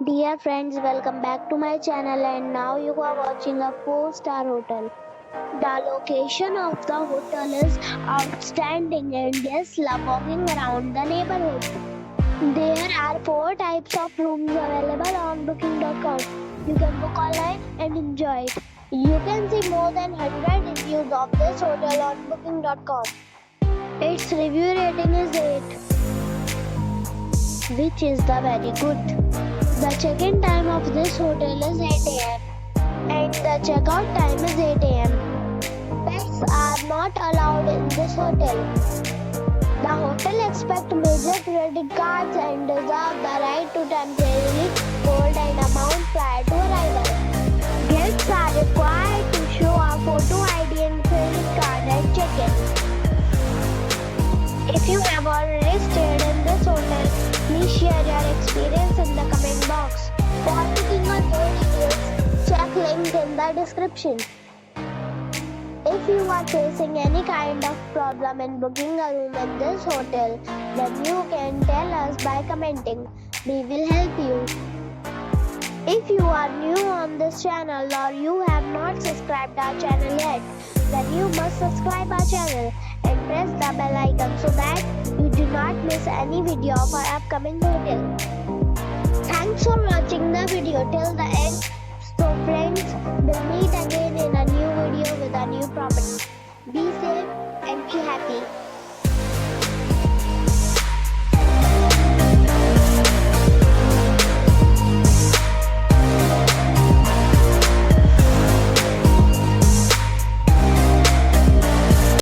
Dear friends, welcome back to my channel and now you are watching a 4-star hotel. The location of the hotel is outstanding and guests love walking around the neighborhood. There are 4 types of rooms available on booking.com. You can book online and enjoy it. You can see more than 100 reviews of this hotel on booking.com. Its review rating is 8, which is the very good. The check-in time of this hotel is 8 am and the check-out time is 8 am. Pets are not allowed in this hotel. The hotel accepts major credit cards and reserves the right to temporarily hold an amount prior to arrival. Guests are required to show a photo ID and credit card at check-in. If you have already stayed in this hotel, please share your experience in the comment box. For booking or more details, check link in the description. If you are facing any kind of problem in booking a room in this hotel, then you can tell us by commenting. We will help you. If you are new on this channel or you have not subscribed our channel yet, then you must subscribe our channel and press the bell icon so that you do not miss any video of our upcoming hotel. Thanks for watching the video till the end. So friends, we'll meet again in a new video with a new property. Be safe and be happy.